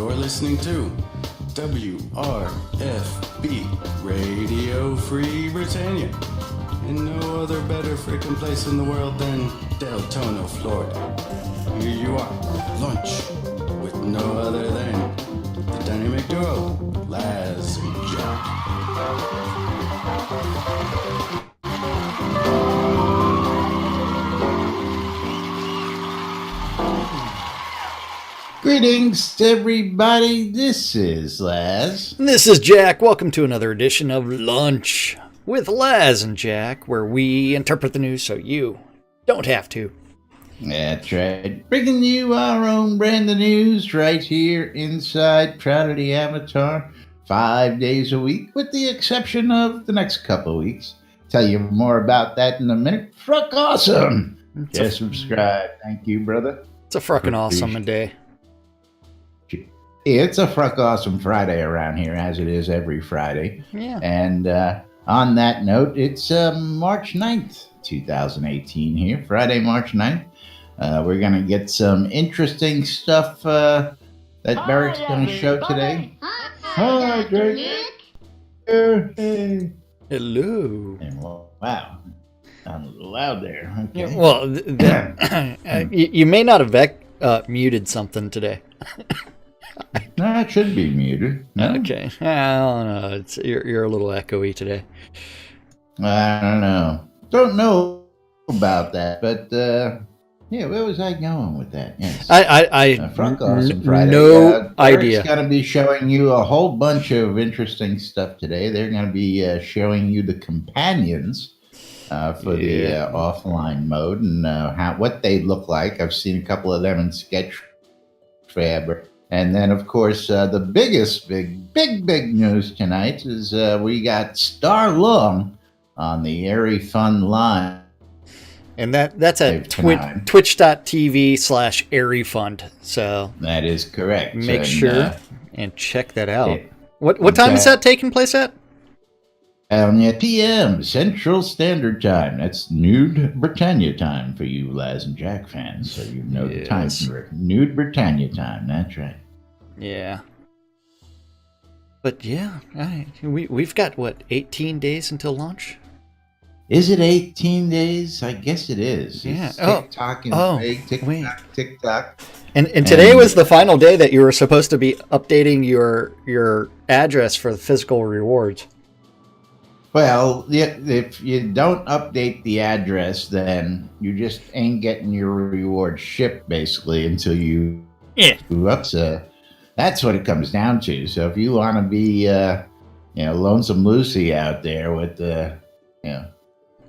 You're listening to WRFB, Radio Free Britannia. And no other better freaking place in the world than Deltona, Florida. Here you are, lunch, with no other than the dynamic duo, Laz and Jack. Greetings, everybody. This is Laz. And this is Jack. Welcome to another edition of Lunch with Laz and Jack, where we interpret the news so you don't have to. That's right. Bringing you our own brand of news right here inside Proud of the Avatar, 5 days a week, with the exception of the next couple of weeks. Tell you more about that in a minute. Fruck awesome. Just subscribe. Thank you, brother. It's a frickin' awesome day. It's a Fruck Awesome Friday around here, as it is every Friday. Yeah. And on that note, it's March 9th, 2018 here, Friday, March 9th. We're going to get some interesting stuff that Barrett's going to show today. Hi, Drake. Hey. Hello. Wow. Sounds a little loud there. Okay. Yeah, well, you may not have muted something today. No, it should be muted. No? Okay. I don't know. You're a little echoey today. I don't know. Don't know about that, but yeah, where was I going with that? Yes. Fruck Awesome Friday. No idea. Eric's going to be showing you a whole bunch of interesting stuff today. They're going to be showing you the companions for the offline mode and what they look like. I've seen a couple of them in Sketchfab. And then, of course, the biggest, big news tonight is we got Starr on the Airy Fun Line. And that's at twitch.tv/airyfund. So that is correct. Make sure and check that out. What time is that taking place at? PM, Central Standard Time. That's Nude Britannia time for you Laz and Jack fans. So you know the time for Nude Britannia time. That's right. Yeah. But yeah, we've got, 18 days until launch? Is it 18 days? I guess it is. Yeah. It's TikTok and fake. TikTok. And today was the final day that you were supposed to be updating your address for the physical rewards. Well, if you don't update the address, then you just ain't getting your reward shipped, basically, until you up. So that's what it comes down to. So if you want to be, Lonesome Lucy out there with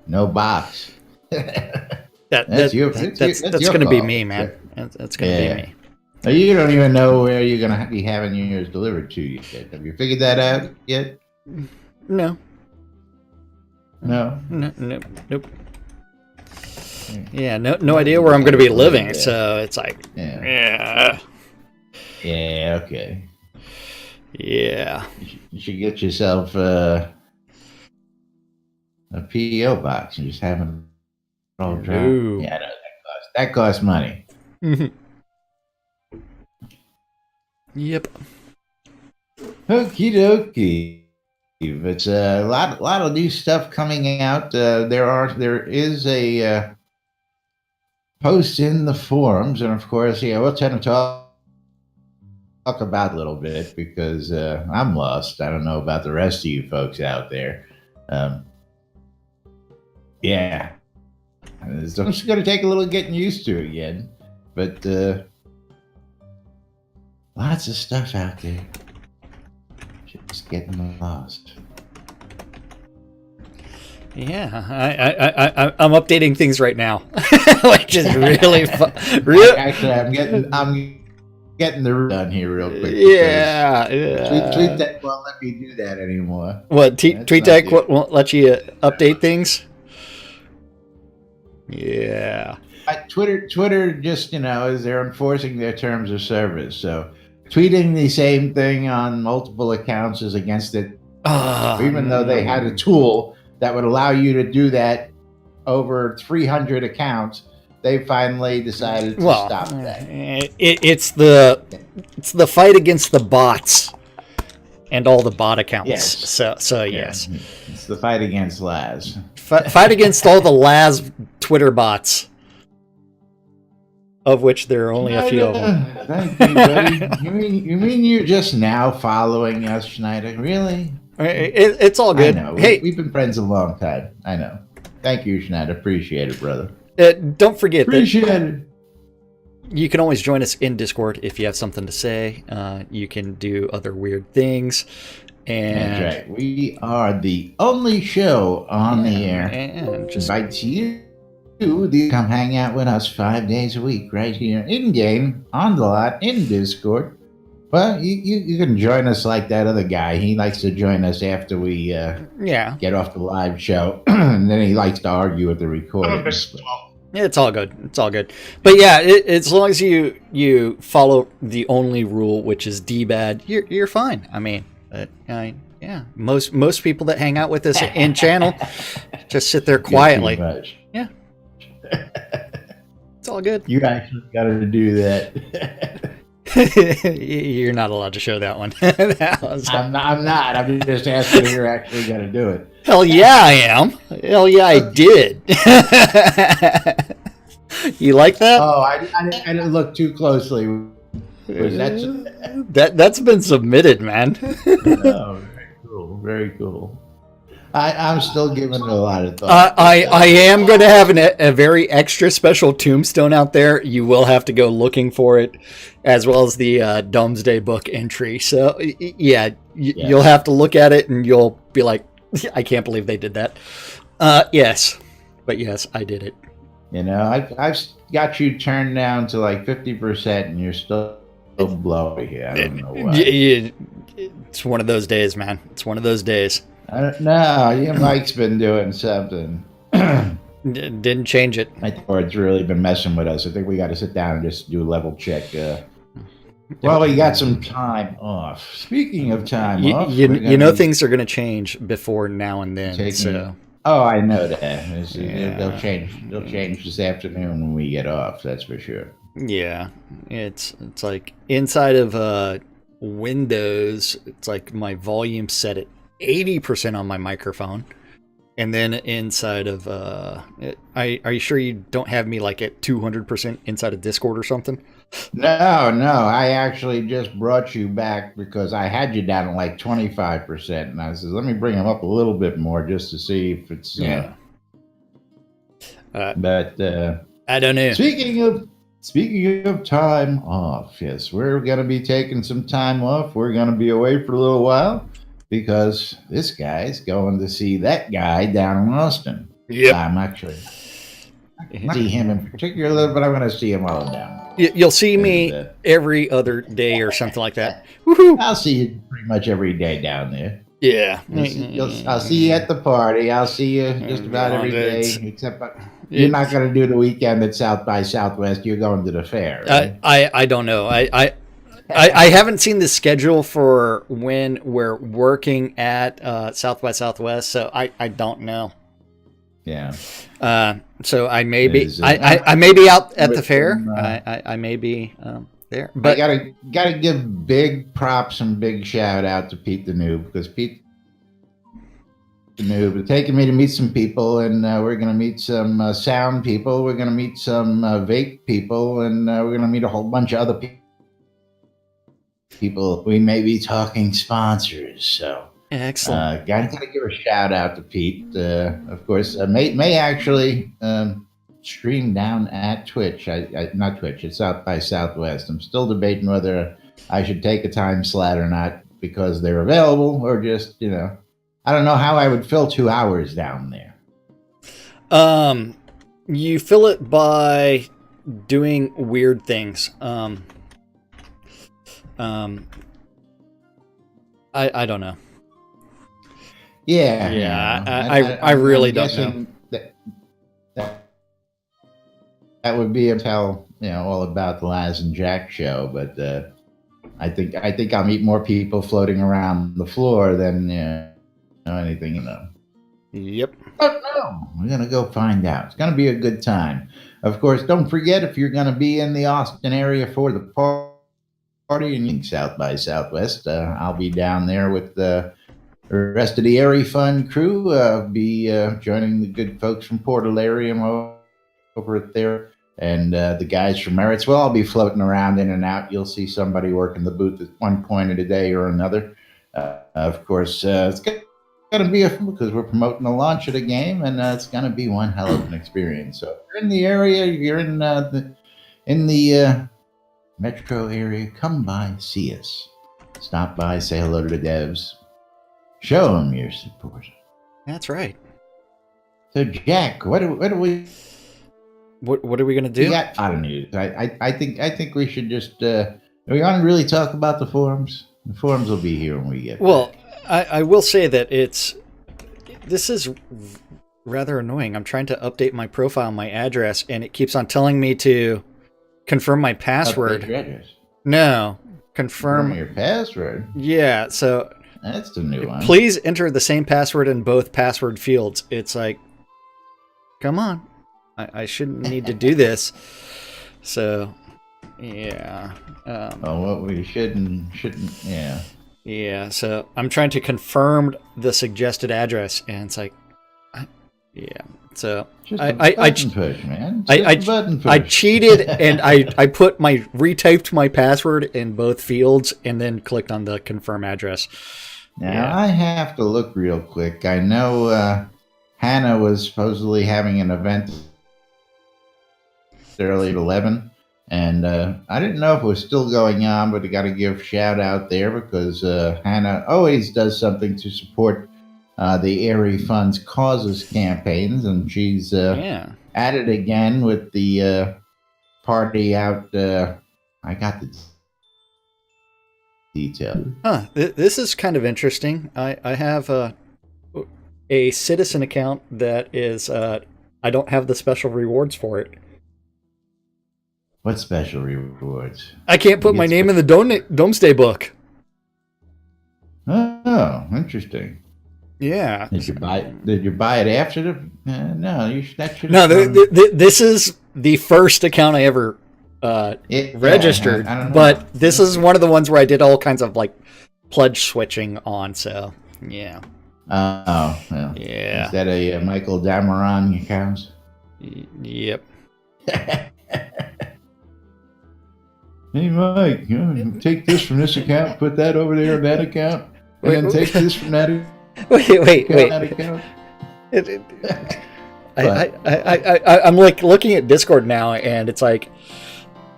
no box, that's going to be me, man. That's going to be me. Now, you don't even know where you're going to be having yours delivered to you yet. Have you figured that out yet? No. No. Nope. Yeah, no idea where I'm going to be living, so it's like, yeah, okay. Yeah. You should get yourself a PO box and just have them all drop. Yeah, no, that costs money. Yep. Okie dokie. It's a lot of new stuff coming out. There is a post in the forums, and of course, we'll tend to talk about it a little bit because I'm lost. I don't know about the rest of you folks out there. I'm just going to take a little getting used to again, but lots of stuff out there. Just getting lost. Yeah, I'm updating things right now, which is really fun. Actually, I'm getting the done here real quick. Yeah. TweetDeck won't let me do that anymore. What? TweetDeck won't let you update things? Yeah. Twitter just is they're enforcing their terms of service, so tweeting the same thing on multiple accounts is against it. Even though they had a tool that would allow you to do that over 300 accounts, they finally decided to Well, stop that. it's the fight against the bots and all the bot accounts. Yes. So yes, It's the fight against Laz. fight against all the Laz Twitter bots, of which there are only a few of them. Thank you, buddy. You mean you're just now following us, Schneider? Really? It's all good. I know. Hey, We've been friends a long time. I know. Thank you, Schneider. Appreciate it, brother. don't forget that Appreciate it. you can always join us in Discord if you have something to say. You can do other weird things. And That's right. We are the only show on the air. And just Invites you to come hang out with us 5 days a week right here in game, on the lot, in Discord. Well, you can join us like that other guy. He likes to join us after we get off the live show, and then he likes to argue with the recording. it's all good. It's all good. But yeah, as long as you follow the only rule, which is D-bad, you're fine. I mean, yeah, most people that hang out with us in channel just sit there quietly. Yeah, it's all good. You actually got to do that. You're not allowed to show that one. I'm not. I'm just asking if you're actually going to do it. Hell yeah, I am. Hell yeah, I did. You like that? Oh, I didn't look too closely. That's been submitted, man. Oh, very cool. Very cool. I'm still giving it a lot of thought. I am going to have a very extra special tombstone out there. You will have to go looking for it, as well as the Domesday Book entry. So, yeah, you'll have to look at it, and you'll be like, I can't believe they did that. Yes. But yes, I did it. You know, I've got you turned down to like 50%, and you're still blowing here. I don't know why. It's one of those days, man. It's one of those days. I don't know. Your mic's been doing something. Didn't change it. My board's really been messing with us. I think we got to sit down and just do a level check. Well, we got some time off. Speaking of time off, you know things are going to change before now and then. Oh, I know that. They'll change this afternoon when we get off. That's for sure. Yeah, it's like inside of Windows. It's like my volume set at 80% on my microphone, and then inside of are you sure you don't have me like at 200% inside of Discord or something? No, I actually just brought you back because I had you down at like 25%, and I said, let me bring them up a little bit more just to see if it's but I don't know. Speaking of time off, yes, we're going to be taking some time off. We're going to be away for a little while because this guy's going to see that guy down in Austin. Yeah, I'm actually not see him in particular, but I'm going to see him all down. You'll see me every other day or something like that. Woohoo! I'll see you pretty much every day down there. Yeah. I'll see you at the party. I'll see you just about every day, except you're not going to do the weekend at South by Southwest. You're going to the fair. Right? I don't know. I haven't seen the schedule for when we're working at South by Southwest, so I don't know. Yeah. So I may be I may be out at the fair. I may be there. But I gotta give big props and big shout out to Pete the Noob, because Pete the Noob is taking me to meet some people, and we're gonna meet some sound people. We're gonna meet some vape people, and we're gonna meet a whole bunch of other people. We may be talking sponsors, so. Excellent. Gotta give a shout out to Pete. Of course, may actually stream down at Twitch. Not Twitch. It's South by Southwest. I'm still debating whether I should take a time slot or not because they're available, or just I don't know how I would fill 2 hours down there. You fill it by doing weird things. I don't know. Yeah. I really don't know. That would be all about the Laz and Jack show, but I think I'll meet more people floating around the floor than anything. Yep. But no, we're gonna go find out. It's gonna be a good time. Of course, don't forget, if you're going to be in the Austin area for the party and South by Southwest, I'll be down there with the rest of the Airy Fun crew. Be joining the good folks from Portalarium over at there, and the guys from Merritt's. Well, I'll be floating around in and out. You'll see somebody working the booth at one point of the day or another. Of course, it's going to be because we're promoting the launch of the game, and it's going to be one hell of an experience. So if you're in the area, you're in the metro area, come by, see us. Stop by, say hello to the devs. Show them your support. That's right. So, Jack, what are we... What are we going to do? Yeah, I don't know. I think we should just... we want to really talk about the forums. The forums will be here when we get back. I will say that this is rather annoying. I'm trying to update my profile, my address, and it keeps on telling me to confirm my password. Update your address? No. Confirm your password? Yeah, so... That's the new one. Please enter the same password in both password fields. It's like, come on. I shouldn't need to do this. So, yeah. What we shouldn't, yeah. Yeah, so I'm trying to confirm the suggested address, and it's like, yeah. So I cheated, and I retyped my password in both fields, and then clicked on the confirm address. Now I have to look real quick. I know Hannah was supposedly having an event early at 11. And I didn't know if it was still going on, but I got to give shout out there because Hannah always does something to support the Airy Fun's causes campaigns, and she's at it again with the party out. I got the detail. This is kind of interesting. I have a citizen account that is I don't have the special rewards for it. What special rewards? I can't put my name in the Domesday book. Oh, interesting. Yeah. Did you buy it after the? No, that should. No, this is the first account I ever registered, I don't know. But this is one of the ones where I did all kinds of like pledge switching on. So yeah. Oh, well, yeah. Is that a Michael Dameron account? Yep. Hey, Mike, take this from this account, put that over there in that account, and then take this from that account. Wait. That account. I'm like looking at Discord now, and it's like,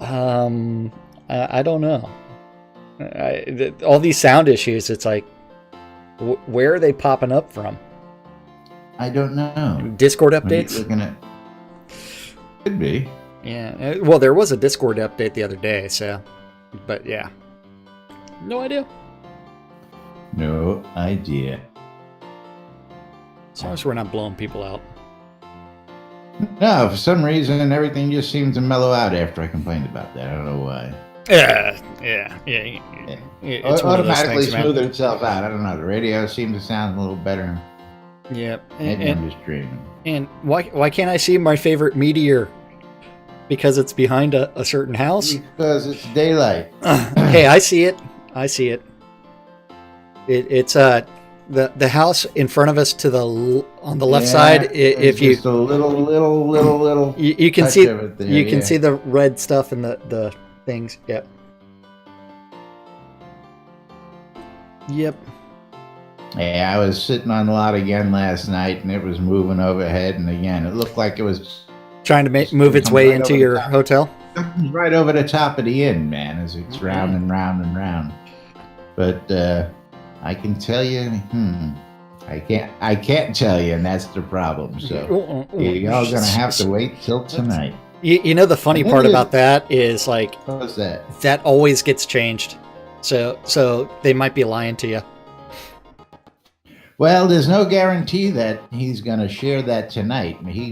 I don't know. All these sound issues, it's like, where are they popping up from? I don't know. Discord updates? Could be. Yeah, well, there was a Discord update the other day, so, but yeah. No idea. No idea. As long as we're not blowing people out. No, for some reason, everything just seemed to mellow out after I complained about that. I don't know why. Yeah. It's automatically smoothed itself out. I don't know. The radio seemed to sound a little better. Yep. Maybe I'm just dreaming. And why can't I see my favorite meteor? Because it's behind a certain house? Because it's daylight. Hey, I see it. It's the house in front of us on the left side. If you just a little you can see there, you can see the red stuff and the things. Yep. Yeah, I was sitting on the lot again last night, and it was moving overhead, and again, it looked like it was trying to move its way into your hotel. Right over the top of the inn, man, as it's round and round and round. But I can tell you, I can't tell you, and that's the problem. So you're all gonna have to wait till tonight. You know the funny part about that is like, what's that? That always gets changed. So they might be lying to you. Well, there's no guarantee that he's gonna share that tonight. He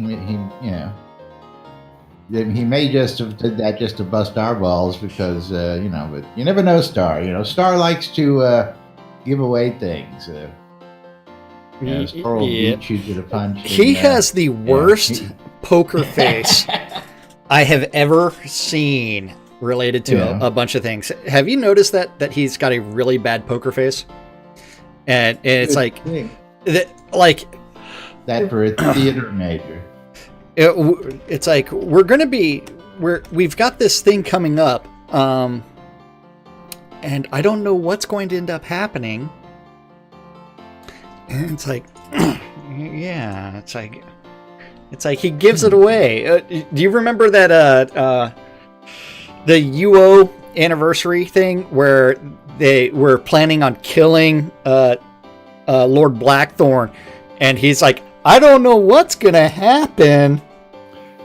may just have did that just to bust our balls because, but you never know, Starr. Starr likes to give away things. Starr will beat you to the punch. He has the worst poker face I have ever seen related to a bunch of things. Have you noticed that he's got a really bad poker face? And it's like that for a theater major. It's like we've got this thing coming up, and I don't know what's going to end up happening. And it's like, yeah, it's like he gives it away. Do you remember that the UO anniversary thing where they were planning on killing Lord Blackthorn, and he's like, I don't know what's gonna happen.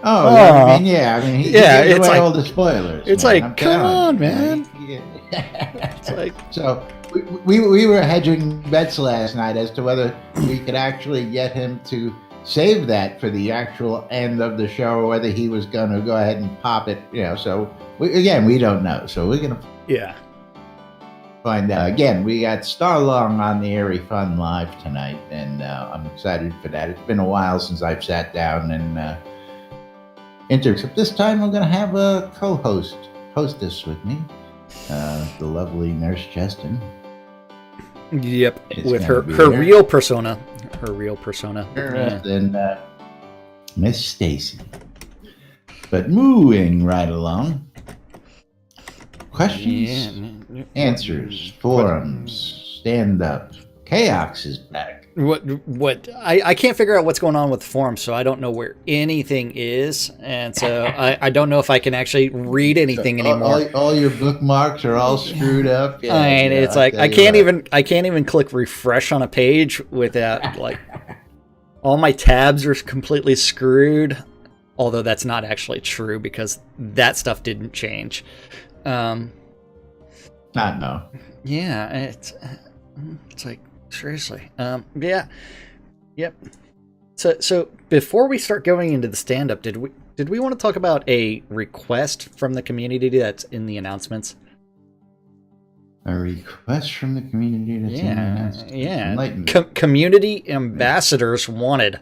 I mean, he gave away all the spoilers. It's man. like, come on, man. It's like, so we were hedging bets last night as to whether we could actually get him to save that for the actual end of the show, or whether he was going to go ahead and pop it. So we don't know. So we're gonna find out. Again, we got Starr Long on the Airy Fun Live tonight, and I'm excited for that. It's been a while since I've sat down and except this time I'm going to have a hostess with me, the lovely Nurse Justin. Yep, with her real persona. Her real persona. And Miss Stacy. But moving right along. Questions, answers, forums, stand-up. Chaos is back. What I can't figure out what's going on with the forums, so I don't know where anything is, and so I don't know if I can actually read anything anymore. All your bookmarks are all screwed up. It's like I can't even click refresh on a page without like all my tabs are completely screwed. Although that's not actually true because that stuff didn't change. Not no. Yeah, it's like seriously. Yeah. Yep. So before we start going into the stand-up, did we want to talk about a request from the community that's in the announcements? A request from the community that's in the announcements? Yeah. Community ambassadors wanted.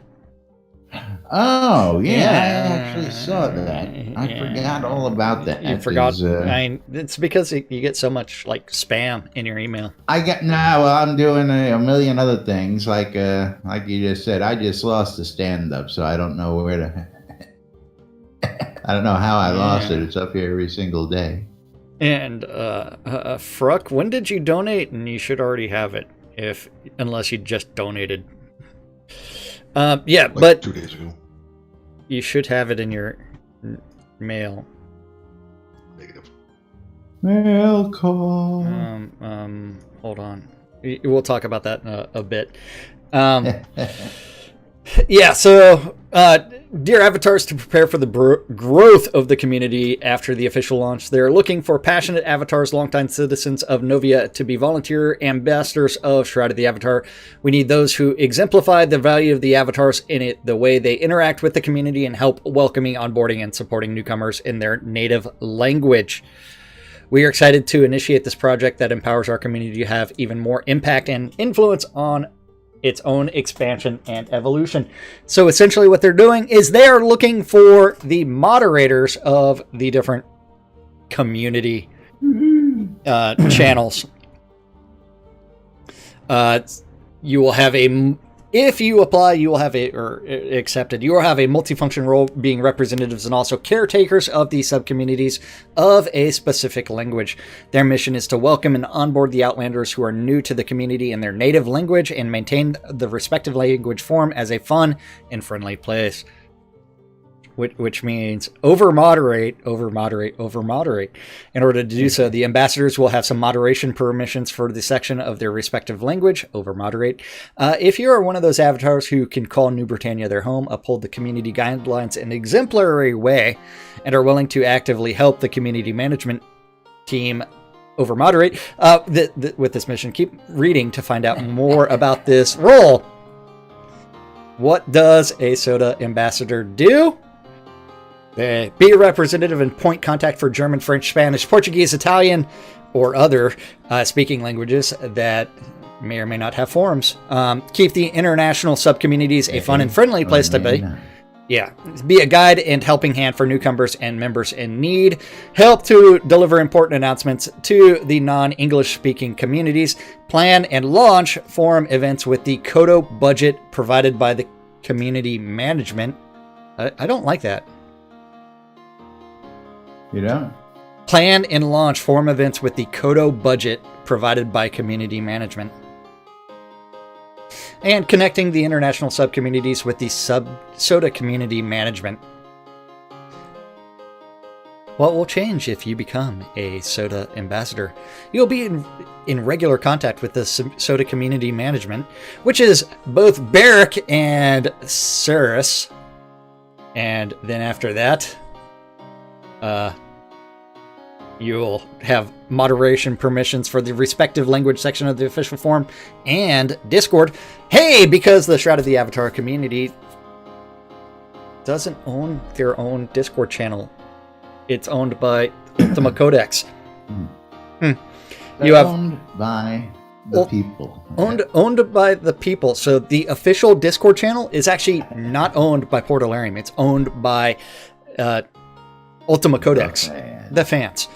Oh, yeah, I actually saw that. I forgot all about that. You forgot? It's because you get so much like spam in your email. I'm doing a million other things. Like you just said, I just lost the stand-up, so I don't know where to... I don't know how I lost it. It's up here every single day. And, Fruck, when did you donate? And you should already have it, unless you just donated. But 2 days ago. You should have it in your mail. Negative. Mail call. Hold on. We'll talk about that in a bit. So, dear avatars, to prepare for the growth of the community after the official launch, they're looking for passionate avatars, longtime citizens of Novia, to be volunteer ambassadors of Shroud of the Avatar. We need those who exemplify the value of the avatars in the way they interact with the community and help welcoming, onboarding, and supporting newcomers in their native language. We are excited to initiate this project that empowers our community to have even more impact and influence on its own expansion and evolution. So essentially what they're doing is they are looking for the moderators of the different community channels. You will have if you apply, you will have accepted, you will have a multifunction role being representatives and also caretakers of the subcommunities of a specific language. Their mission is to welcome and onboard the Outlanders who are new to the community in their native language and maintain the respective language form as a fun and friendly place. Which means over-moderate. In order to do so, the ambassadors will have some moderation permissions for the section of their respective language, over-moderate. If you are one of those avatars who can call New Britannia their home, uphold the community guidelines in an exemplary way, and are willing to actively help the community management team over-moderate with this mission, keep reading to find out more about this role. What does a SOTA ambassador do? Be a representative and point contact for German, French, Spanish, Portuguese, Italian, or other speaking languages that may or may not have forums. Keep the international subcommunities a fun and friendly place to be. Yeah, be a guide and helping hand for newcomers and members in need. Help to deliver important announcements to the non-English speaking communities. Plan and launch forum events with the Kodo budget provided by the community management. I don't like that. You know? Plan and launch forum events with the Kodo budget provided by community management. And connecting the international subcommunities with the soda community management. What will change if you become a soda ambassador? You'll be in regular contact with the soda community management, which is both Barrick and Cirrus. And then after that, you'll have moderation permissions for the respective language section of the official forum and Discord. Hey, because the Shroud of the Avatar community doesn't own their own Discord channel. It's owned by Ultima Codex. You have owned by the people. Owned by the people. So the official Discord channel is actually not owned by Portalarium. It's owned by Ultima Codex, the fans.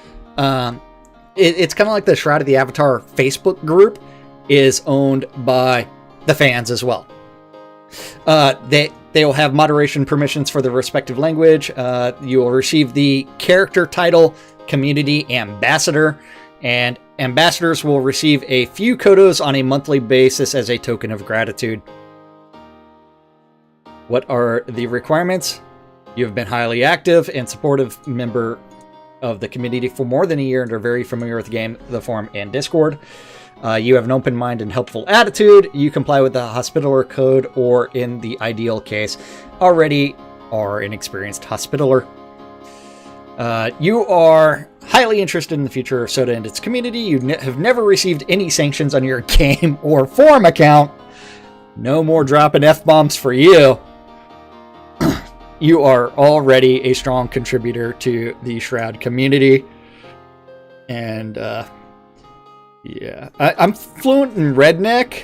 It's kind of like the Shroud of the Avatar Facebook group is owned by the fans as well. They will have moderation permissions for the respective language. You will receive the character title Community Ambassador, and ambassadors will receive a few kodos on a monthly basis as a token of gratitude. What are the requirements? You have been highly active and supportive member of the community for more than a year and are very familiar with the game, the forum, and Discord. You have an open mind and helpful attitude. You comply with the Hospitaller Code, or in the ideal case, already are an experienced Hospitaller. You are highly interested in the future of Soda and its community. You have never received any sanctions on your game or forum account. No more dropping F-bombs for you. You are already a strong contributor to the Shroud community. And, yeah. I'm fluent in redneck.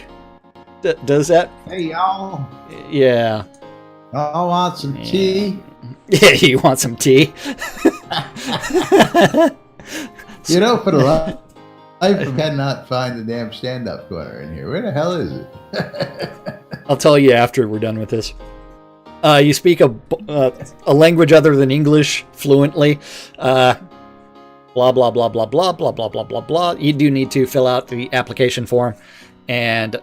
Does that? Hey, y'all. Yeah. Y'all want some tea? Yeah, you want some tea? You know, for the life I cannot find the damn stand-up corner in here. Where the hell is it? I'll tell you after we're done with this. You speak a language other than English fluently. Blah, blah, blah, blah, blah, blah, blah, blah, blah, blah. You do need to fill out the application form. And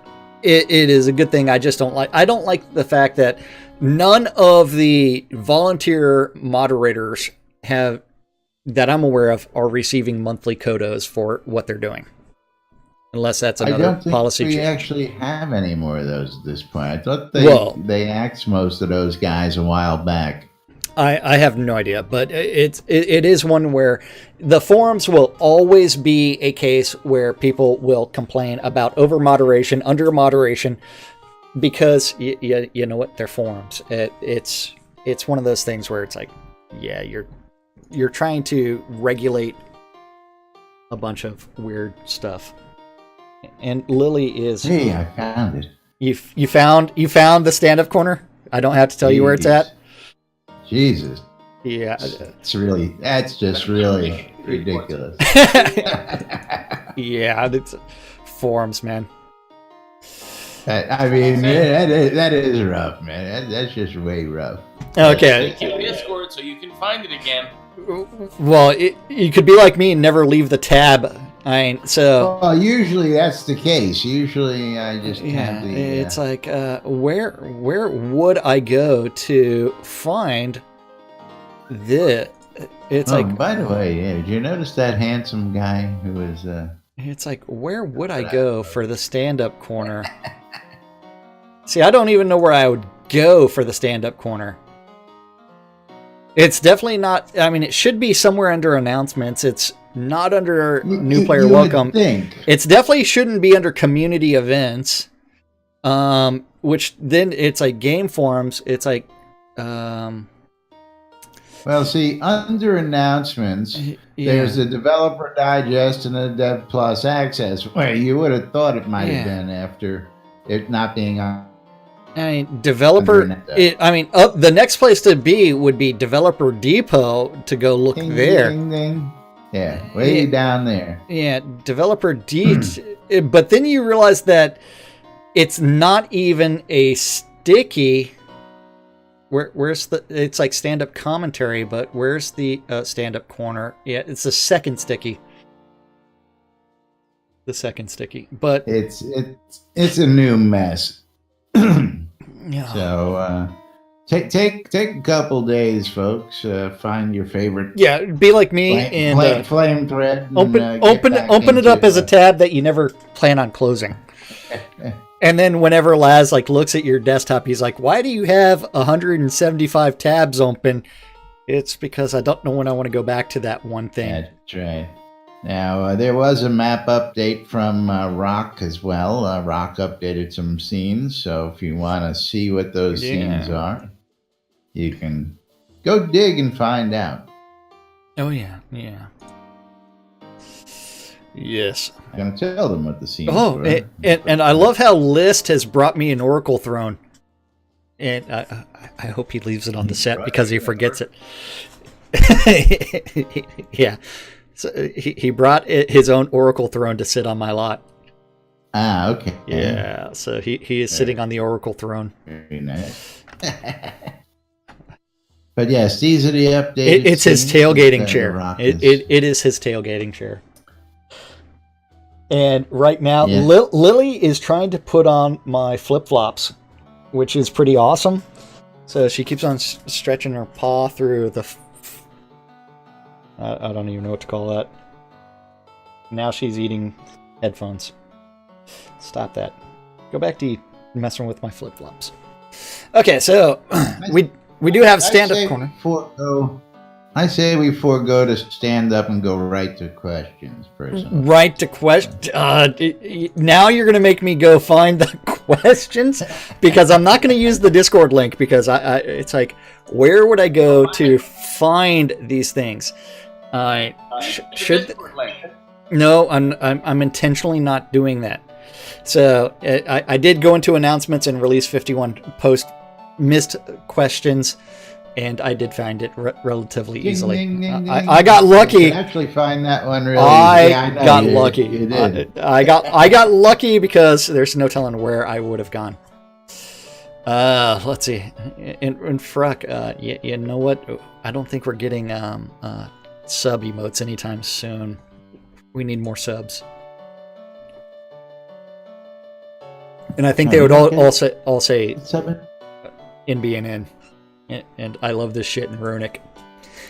it is a good thing. I don't like the fact that none of the volunteer moderators that I'm aware of are receiving monthly kodos for what they're doing. Unless that's another I don't think policy we change. actually have any more of those at this point. I thought they axed most of those guys a while back. I have no idea, but it is one where the forums will always be a case where people will complain about over moderation, under moderation, because you know what, they're forums. It's one of those things where it's like, yeah, you're trying to regulate a bunch of weird stuff. And Lily is. Hey, I found it. You found the stand-up corner? I don't have to tell you where it's at. Jesus. Yeah. That's just really ridiculous. Yeah, it's forums, man. I mean, that is rough, man. That's just way rough. Okay. Link in Discord so you can find it again. Well, you could be like me and never leave the tab. Well, usually that's the case. Usually I just have the... It's like, where would I go to find the... It's like... By the way, did you notice that handsome guy who was... It's like, where would I go for the stand-up corner? See, I don't even know where I would go for the stand-up corner. It's definitely not... I mean, it should be somewhere under announcements. It's not under new player welcome. It's definitely shouldn't be under community events. Which then it's like game forums. It's like... Well, see, under announcements, there's a developer digest and a dev plus access, where you would have thought it might have been after it not being on I mean, developer. The next place to be would be Developer Depot to go look Ding, there. ding, ding. Yeah, way down there. Yeah, Developer but then you realize that it's not even a sticky. Where's the? It's like stand-up commentary, but where's the stand-up corner? Yeah, it's the second sticky. The second sticky, but it's a new mess. Yeah. So take a couple days, folks. Find your favorite. Yeah, be like me and flame thread. And, open it up as a tab that you never plan on closing. And then whenever Laz looks at your desktop, he's like, "Why do you have 175 tabs open?" It's because I don't know when I want to go back to that one thing. That's right. Now, there was a map update from Rock as well. Rock updated some scenes, so if you want to see what those scenes are, you can go dig and find out. Oh, yeah. Yes. I'm going to tell them what the scenes were. And I love how List has brought me an Oracle throne. And I hope he leaves it on the set because he forgets it. Yeah. So he brought his own Oracle throne to sit on my lot. Ah, okay. Yeah, so he is sitting on the Oracle throne. Very nice. But yes, these are the updates. It's his tailgating chair. It is his tailgating chair. And right now, Lily is trying to put on my flip-flops, which is pretty awesome. So she keeps on stretching her paw through the... I don't even know what to call that. Now she's eating headphones. Stop that. Go back to messing with my flip-flops. Okay, so we do have stand-up corner. I say we forego to stand up and go right to questions, personally. Right to questions? Now you're going to make me go find the questions? Because I'm not going to use the Discord link because it's like, where would I go to find these things? No, I'm intentionally not doing that. So I did go into announcements and release 51 post missed questions, and I did find it relatively easily. Ding, ding, I got lucky. I can actually find that one really. I got lucky. You did. I got lucky because there's no telling where I would have gone. Let's see. In Fruck, you know what? I don't think we're getting sub emotes anytime soon. We need more subs. And I think they would all say NBNN. And I love this shit in Runic.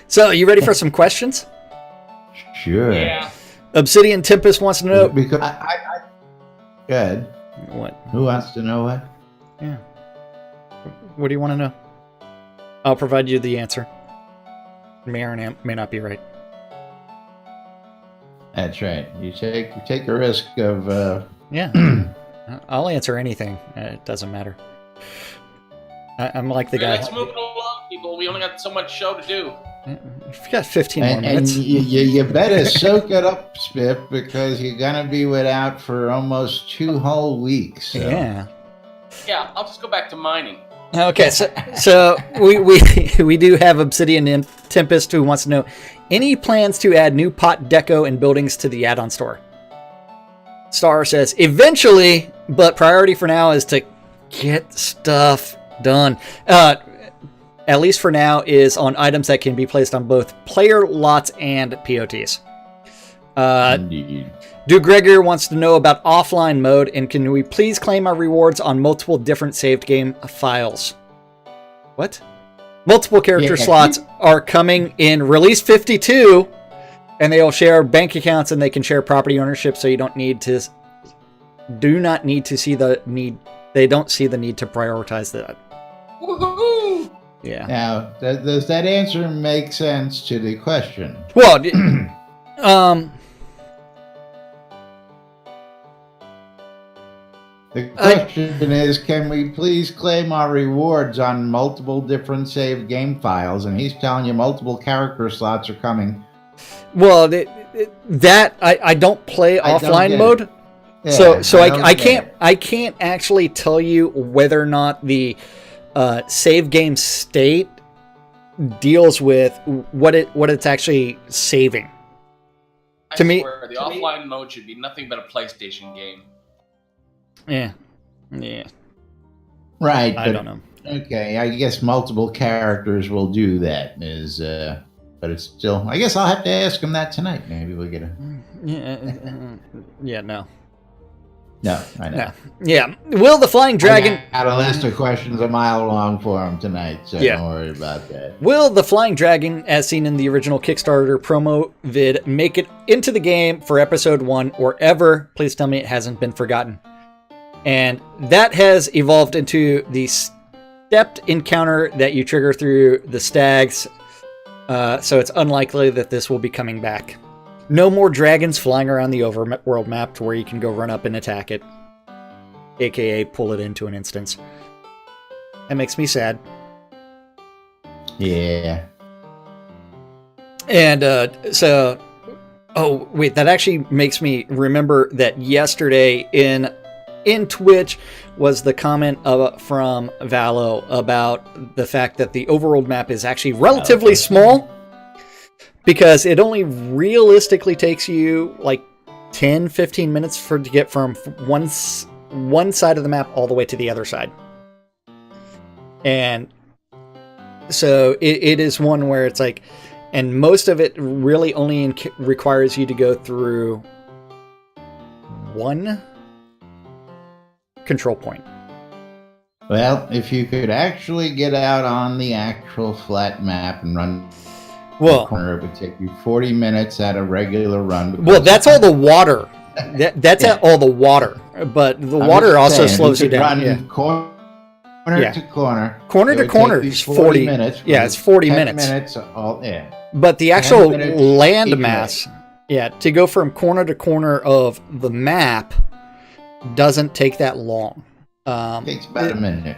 So, you ready for some questions? Sure. Yeah. Obsidian Tempest wants to know... Because good. What? Who wants to know what? Yeah. What do you want to know? I'll provide you the answer. May or may not be right. That's right. You take a risk of... Yeah. I'll answer anything. It doesn't matter. I'm like the guy... Let's move it along, people. We only got so much show to do. We've got 15 more minutes. And you better soak it up, Spiff, because you're going to be without for almost 2 whole weeks. So. Yeah. Yeah, I'll just go back to mining. Okay, so we do have Obsidian Tempest who wants to know, any plans to add new pot deco and buildings to the add-on store? Starr says, eventually, but priority for now is to get stuff done. At least for now, is on items that can be placed on both player lots and POTs. Indeed. Dude Gregor wants to know about offline mode, and can we please claim our rewards on multiple different saved game files? What? Multiple character slots are coming in Release 52, and they will share bank accounts and they can share property ownership, so you don't need to... They don't see the need to prioritize that. Woohoo! Yeah. Now, does that answer make sense to the question? Well, The question is, can we please claim our rewards on multiple different saved game files? And he's telling you multiple character slots are coming. Well, I don't play offline mode. So okay. I can't actually tell you whether or not the save game state deals with what it's actually saving. I To me- swear, the offline mode should be nothing but a PlayStation game. Yeah. Right. I but- don't know. Okay, I guess multiple characters will do that. But it's still. I guess I'll have to ask him that tonight. Maybe we'll get a. No. No, I know. No. Yeah. Will the Flying Dragon... I got a list of questions a mile long for him tonight, so Yeah. don't worry about that. Will the Flying Dragon, as seen in the original Kickstarter promo vid, make it into the game for episode 1 or ever? Please tell me it hasn't been forgotten. And that has evolved into the stepped encounter that you trigger through the stags, so it's unlikely that this will be coming back. No more dragons flying around the Overworld map to where you can go run up and attack it, aka pull it into an instance. That makes me sad. Yeah. And oh wait, that actually makes me remember that yesterday in Twitch was the comment from Valo about the fact that the Overworld map is actually relatively small, because it only realistically takes you like 10-15 minutes to get from one side of the map all the way to the other side. And so it is one where it's like, and most of it really only requires you to go through one control point. Well, if you could actually get out on the actual flat map and run Well, corner, it would take you 40 minutes at a regular run. Well, that's all the water. That's all the water. But the water also slows you down. Run corner to corner. Corner It to would corner take you is 40 minutes. Yeah, it's 40 minutes. 10 minutes all, But the actual 10 minutes land each mass, to go from corner to corner of the map doesn't take that long. It takes about a minute.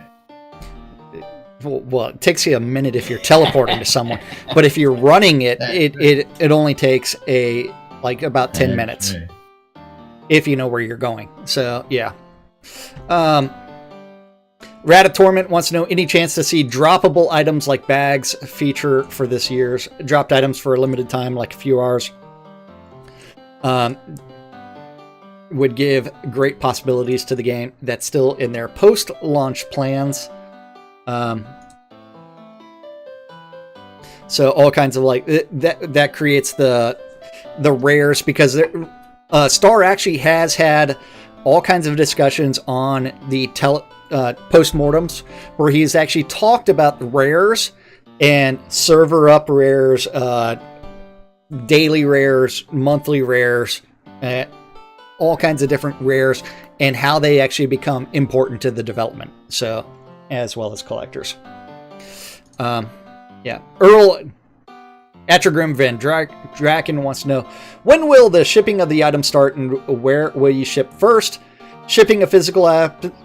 Well, it takes you a minute if you're teleporting to someone, but if you're running it, it only takes about 10 minutes if you know where you're going. So yeah. Ratatorment wants to know, any chance to see droppable items like bags feature for this year's dropped items for a limited time, like a few hours? Would give great possibilities to the game. That's still in their post-launch plans. So all kinds of that creates the rares, because Starr actually has had all kinds of discussions on the postmortems where he's actually talked about the rares and server up rares, daily rares, monthly rares, all kinds of different rares, and how they actually become important to the development, so as well as collectors. Earl Atragrim Van Draken wants to know, when will the shipping of the item start and where will you ship first? Shipping of physical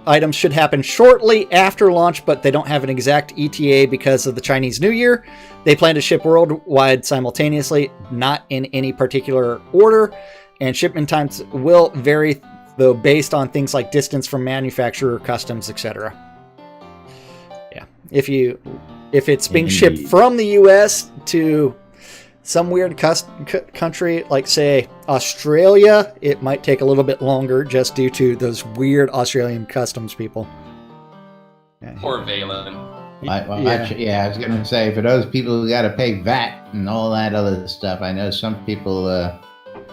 items should happen shortly after launch, but they don't have an exact ETA because of the Chinese New Year. They plan to ship worldwide simultaneously, not in any particular order, and shipment times will vary, though, based on things like distance from manufacturer, customs, etc. Yeah, if it's being shipped from the U.S. to some weird country, like, say, Australia, it might take a little bit longer just due to those weird Australian customs people. Poor Valen. I was going to say, for those people who got to pay VAT and all that other stuff, I know some people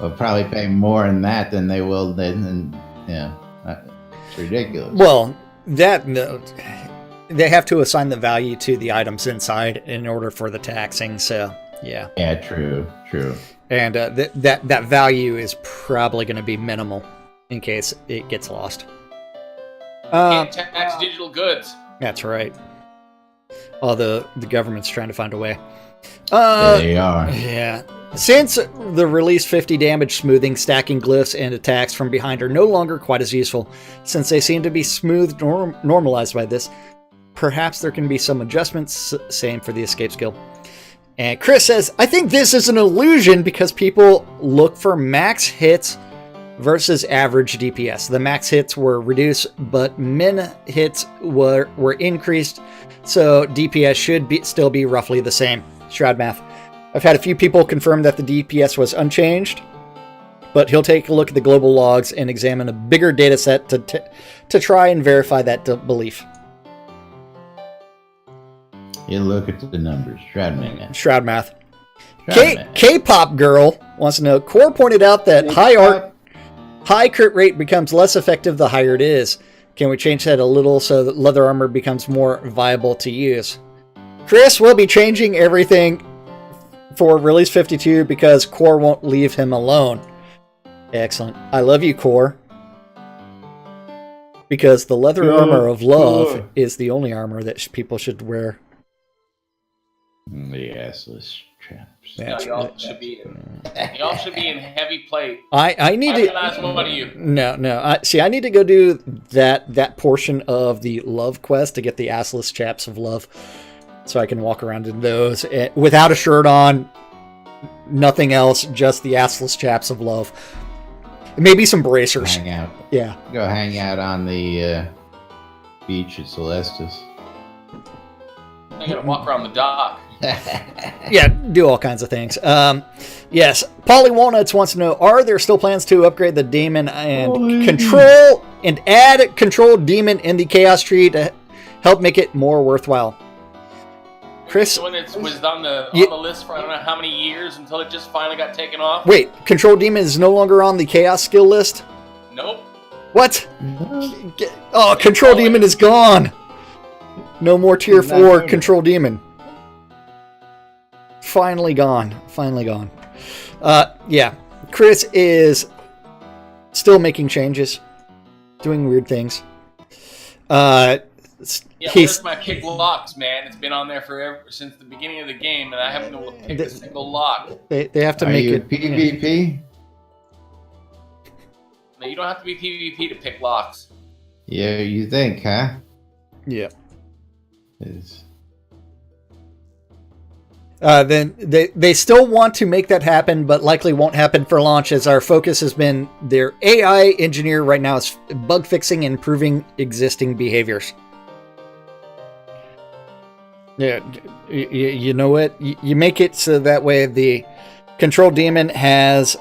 will probably pay more than that than they will then. It's ridiculous. Well, they have to assign the value to the items inside in order for the taxing, so... Yeah. Yeah, true. And that value is probably going to be minimal in case it gets lost. Can't tax digital goods. That's right. Although the government's trying to find a way. They are. Yeah. Since the release 50 damage smoothing, stacking glyphs and attacks from behind are no longer quite as useful, since they seem to be smoothed normalized by this, perhaps there can be some adjustments. Same for the escape skill. And Chris says, I think this is an illusion because people look for max hits versus average DPS. The max hits were reduced, but min hits were increased, so DPS should still be roughly the same. Shroud math. I've had a few people confirm that the DPS was unchanged, but he'll take a look at the global logs and examine a bigger data set to try and verify that belief. You look at the numbers. Shroud math. Shroud math. K-pop girl wants to know, Core pointed out that high crit rate becomes less effective the higher it is. Can we change that a little so that leather armor becomes more viable to use? Chris will be changing everything for release 52 because Core won't leave him alone. Excellent. I love you, Core. Because the leather armor of love is the only armor that people should wear. The assless chaps. No, y'all should be in heavy plate. I need to. Last one of you. No. I need to go do that portion of the love quest to get the assless chaps of love, so I can walk around in those without a shirt on, nothing else, just the assless chaps of love. Maybe some bracers. Hang out. Yeah. Go hang out on the beach at Celestis. I gotta walk around the dock. Yeah, do all kinds of things. Yes, Polly Walnuts wants to know, are there still plans to upgrade the demon and add control demon in the chaos tree to help make it more worthwhile? Chris? When it was on the list for I don't know how many years until it just finally got taken off. Wait, control demon is no longer on the chaos skill list? Nope. What? Oh, control demon is gone. No more tier 4 control demon. Finally gone. Yeah. Chris is still making changes, doing weird things. Where's my pick locks, man? It's been on there forever since the beginning of the game, and I haven't been able to pick a single lock. They have to make it PvP. No, you don't have to be PvP to pick locks. Yeah, you think, huh? Yeah. It's... Then they still want to make that happen, but likely won't happen for launch, as our focus has been their AI engineer right now is bug fixing and improving existing behaviors. Yeah, you know what? You make it so that way the control demon has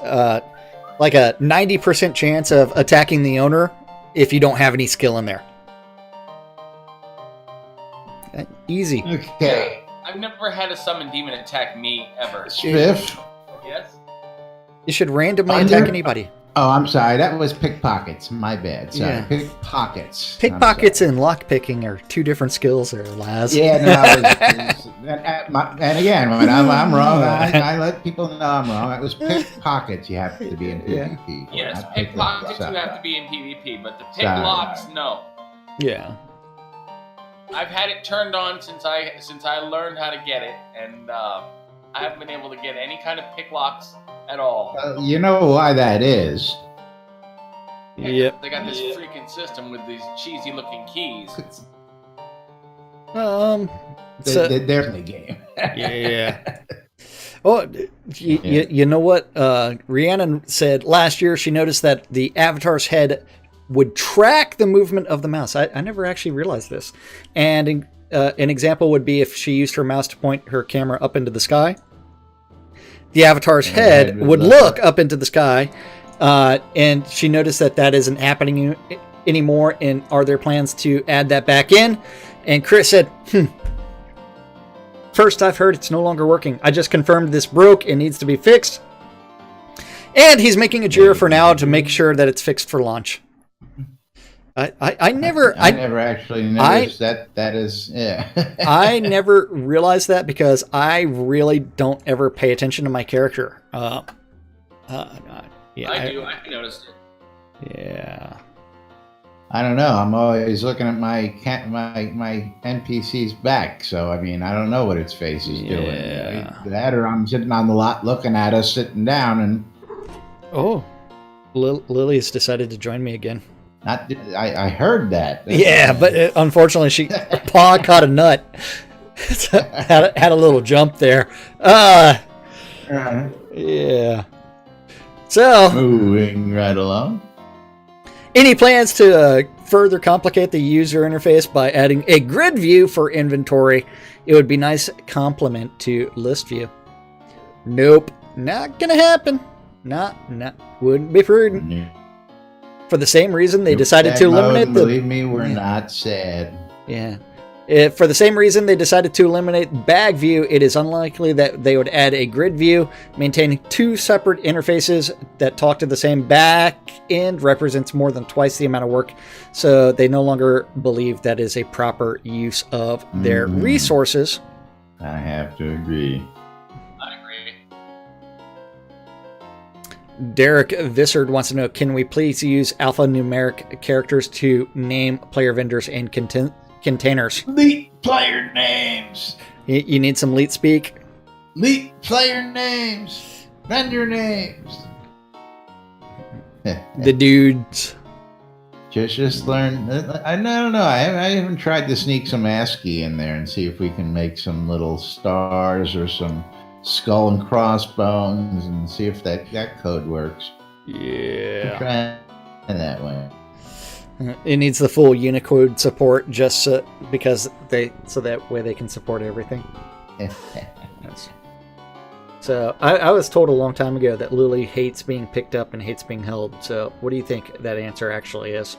like a 90% chance of attacking the owner if you don't have any skill in there. Easy. Okay. I've never had a summon demon attack me ever. Swift. Yes? You should randomly attack anybody. Oh, I'm sorry. That was pickpockets. My bad. Sorry. Yeah. Pickpockets. Pickpockets and lockpicking are two different skills there, Laz. Yeah, no. And again, when I'm wrong, I let people know I'm wrong. It was pickpockets. You have to be in PvP. Yes, pickpockets you have to be in PvP, but the pick locks, no. Yeah. I've had it turned on since I learned how to get it, and I haven't been able to get any kind of pick locks at all. You know why that is? Yep. They got this freaking system with these cheesy looking keys. They're in the game. Yeah. Oh, you know what? Rhiannon said last year she noticed that the avatar's head would track the movement of the mouse. I never actually realized this. And an example would be if she used her mouse to point her camera up into the sky. The avatar's head would look up into the sky, and she noticed that isn't happening anymore, and are there plans to add that back in? And Chris said, first I've heard it's no longer working. I just confirmed this broke and needs to be fixed. And he's making a JIRA for now to make sure that it's fixed for launch. I never actually noticed that is, yeah. I never realized that because I really don't ever pay attention to my character. Yeah, I do. I noticed it. Yeah. I don't know. I'm always looking at my NPC's back, so I mean, I don't know what its face is doing. That, or I'm sitting on the lot looking at us sitting down, and Lily's decided to join me again. I heard that. Yeah, but unfortunately, she paw caught a nut. So, had a little jump there. Yeah. So, moving right along. Any plans to further complicate the user interface by adding a grid view for inventory? It would be nice complement to list view. Nope, not gonna happen. Wouldn't be prudent. Yeah. For the same reason they decided to eliminate the... Believe me, we're not sad. Yeah. For the same reason they decided to eliminate bag view, it is unlikely that they would add a grid view. Maintaining two separate interfaces that talk to the same back end represents more than twice the amount of work, so they no longer believe that is a proper use of their resources. I have to agree. I agree. Derek Vissard wants to know, can we please use alphanumeric characters to name player vendors and containers? Leap player names. You need some leet speak? Leap player names. Vendor names. The dudes. Just learn. I don't know. I haven't tried to sneak some ASCII in there and see if we can make some little stars or some skull and crossbones and see if that code works. Yeah. Try that way. It needs the full Unicode support just because so that way they can support everything. So I was told a long time ago that Lily hates being picked up and hates being held. So what do you think that answer actually is?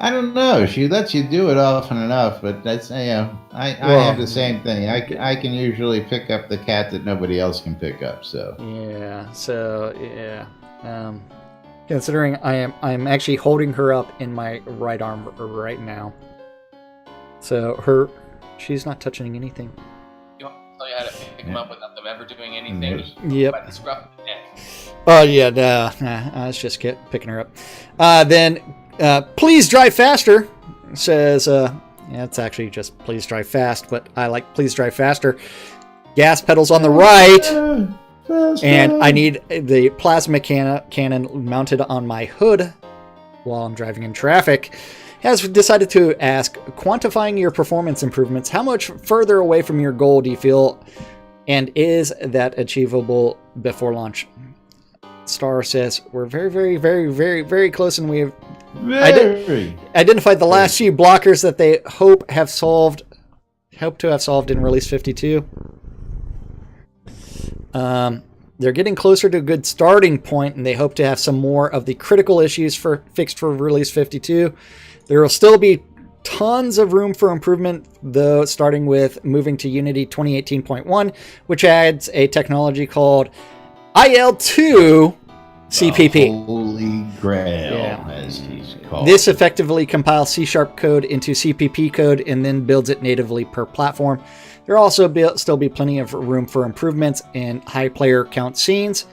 I don't know. She lets you do it often enough, but that's I have the same thing. I can usually pick up the cat that nobody else can pick up. So yeah. Considering I'm actually holding her up in my right arm right now, so she's not touching anything. You want to tell you how to pick them up without them ever doing anything? Yep. By the scruff of the neck. Oh yeah, nah, I was just picking her up. Then please drive faster. Says it's actually just please drive fast, but I like please drive faster. Gas pedals on the right. And I need the plasma cannon mounted on my hood while I'm driving in traffic. Has decided to ask, quantifying your performance improvements, how much further away from your goal do you feel, and is that achievable before launch? Starr says, we're very, very, very, very, very close, and we have identified the last few blockers that they hope to have solved in Release 52. They're getting closer to a good starting point, and they hope to have some more of the critical issues fixed for Release 52. There will still be tons of room for improvement, though, starting with moving to Unity 2018.1, which adds a technology called IL2 CPP. The Holy Grail, as he's called. This effectively compiles C# code into CPP code and then builds it natively per platform. There will also still be plenty of room for improvements in high player count scenes.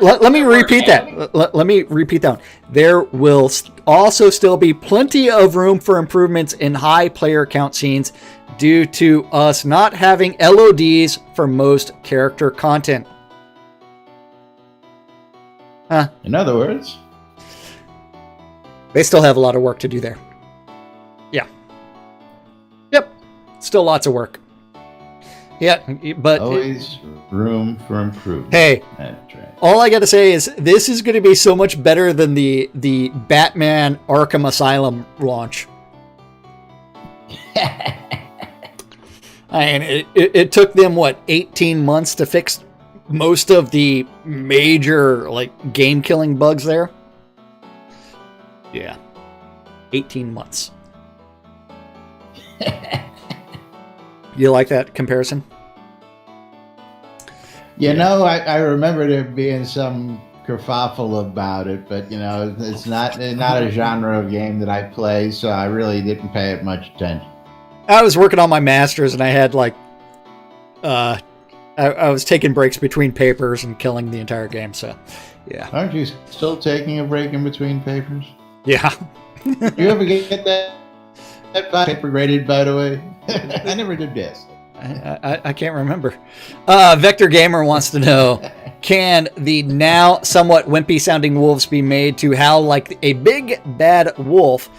Let me repeat that. Let me repeat that one. There will also still be plenty of room for improvements in high player count scenes due to us not having LODs for most character content. In other words, they still have a lot of work to do there. Yeah. Yep. Still lots of work. Yeah, but always room for improvement. Hey, that's right. All I got to say is this is going to be so much better than the Batman Arkham Asylum launch. And it took them 18 months to fix most of the major game killing bugs there. Yeah, 18 months. You like that comparison? You know, I remember there being some kerfuffle about it, but it's not a genre of game that I play, so I really didn't pay it much attention. I was working on my masters, and I had I was taking breaks between papers and killing the entire game. So, yeah. Aren't you still taking a break in between papers? Yeah. You ever get that paper graded, by the way? I never did this. I can't remember. Vector Gamer wants to know, can the now somewhat wimpy sounding wolves be made to howl like a big bad wolf?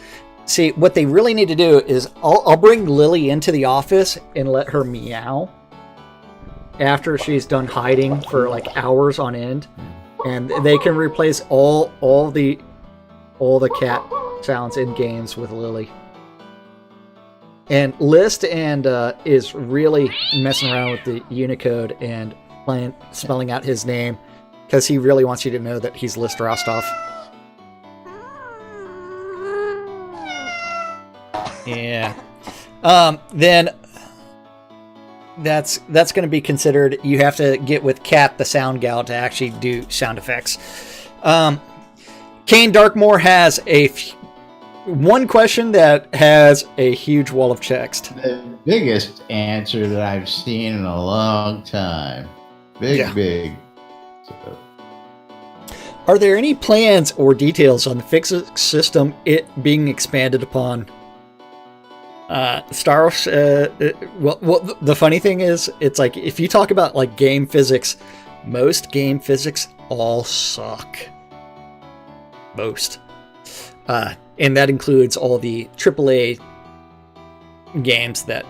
See, what they really need to do is I'll bring Lily into the office and let her meow. after she's done hiding for like hours on end, and they can replace all the cat sounds in games with Lily. And List and is really messing around with the Unicode and spelling out his name because he really wants you to know that he's List Rostov. Yeah. Then that's going to be considered. You have to get with Kat, the sound gal, to actually do sound effects. Kane Darkmoor has one question that has a huge wall of text. The biggest answer that I've seen in a long time. Big. So. Are there any plans or details on the physics system it being expanded upon? Starr, well, the funny thing is, it's like, if you talk about like game physics, most game physics all suck. Most. And that includes all the AAA games that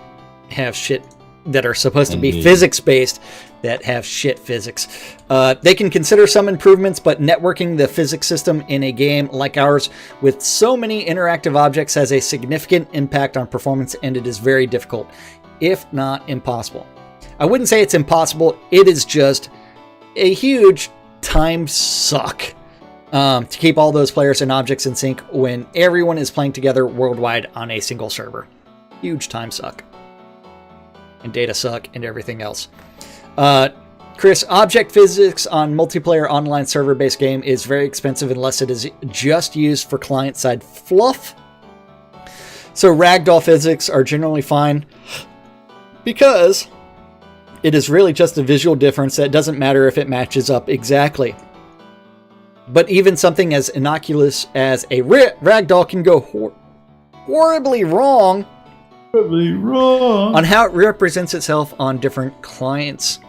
have shit that are supposed to be physics-based that have shit physics. They can consider some improvements, but networking the physics system in a game like ours with so many interactive objects has a significant impact on performance, and it is very difficult, if not impossible. I wouldn't say it's impossible, it is just a huge time suck to keep all those players and objects in sync when everyone is playing together worldwide on a single server. Huge time suck. And data suck and everything else. Chris, object physics on multiplayer online server-based game is very expensive unless it is just used for client-side fluff. So Ragdoll Physics are generally fine because it is really just a visual difference that doesn't matter if it matches up exactly. But even something as innocuous as a ragdoll can go horribly wrong on how it represents itself on different clients.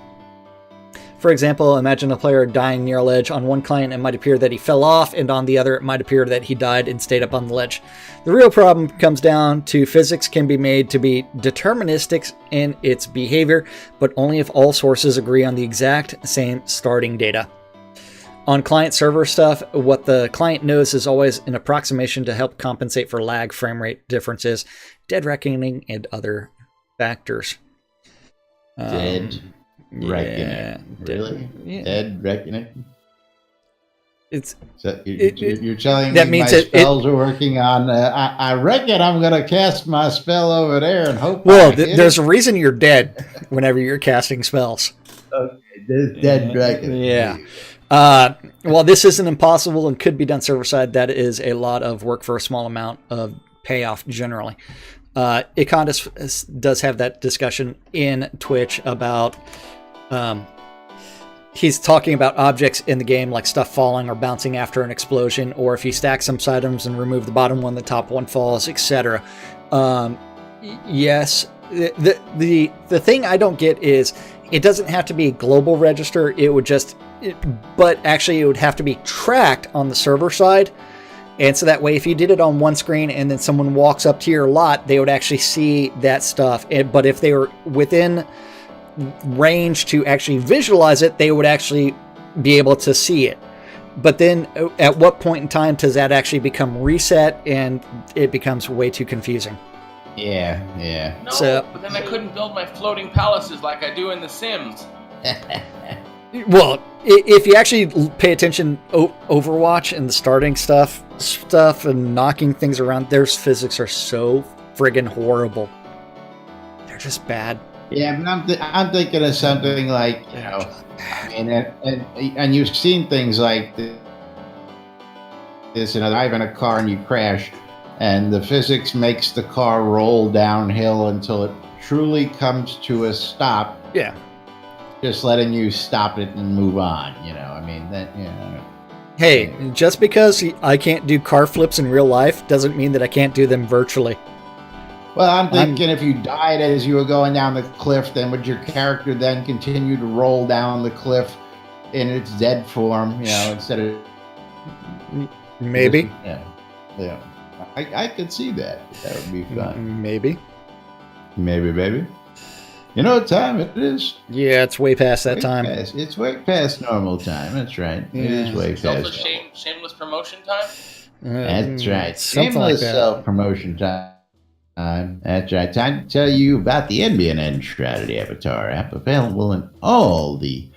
For example, imagine a player dying near a ledge. On one client, it might appear that he fell off, and on the other, it might appear that he died and stayed up on the ledge. The real problem comes down to physics can be made to be deterministic in its behavior, but only if all sources agree on the exact same starting data. On client-server stuff, what the client knows is always an approximation to help compensate for lag, frame rate differences, dead reckoning, and other factors. Dead reckoning. Really? Yeah. Dead reckoning? It's So you're telling that me means my spells are working on... I reckon I'm going to cast my spell over there and hope... Well, there's a reason you're dead whenever you're casting spells. Okay, dead reckoning. Yeah. While this isn't impossible and could be done server-side, that is a lot of work for a small amount of payoff generally. Econdis does have that discussion in Twitch about... he's talking about objects in the game, like stuff falling or bouncing after an explosion, or if you stack some items and remove the bottom one, the top one falls, etc. Yes, the thing I don't get is it doesn't have to be a global register. It would just... but actually it would have to be tracked on the server side, and so that way if you did it on one screen and then someone walks up to your lot, they would actually see that stuff. But if they were within range to actually visualize it, they would actually be able to see it. But then at what point in time does that actually become reset, and it becomes way too confusing? Yeah. No, but then I couldn't build my floating palaces like I do in The Sims. Well, if you actually pay attention, Overwatch and the starting stuff and knocking things around, their physics are so friggin' horrible. They're just bad. Yeah, but I'm thinking of something like, you know, and you've seen things like this. You know, drive in a car and you crash, and the physics makes the car roll downhill until it truly comes to a stop. Yeah. Just letting you stop it and move on, you know. I mean, that, you know. Hey, just because I can't do car flips in real life doesn't mean that I can't do them virtually. Well, I'm thinking if you died as you were going down the cliff, then would your character then continue to roll down the cliff in its dead form, you know, instead of... Maybe. Yeah. I could see that. That would be fun. Maybe. Maybe, baby. You know what time it is? Yeah, it's way past that time. It's way past normal time. That's right. It is way It's past. also shameless promotion time. That's right. Something like Shameless that. self-promotion time. That's right. Time to tell you about the NBN Shroud Avatar app, available in all the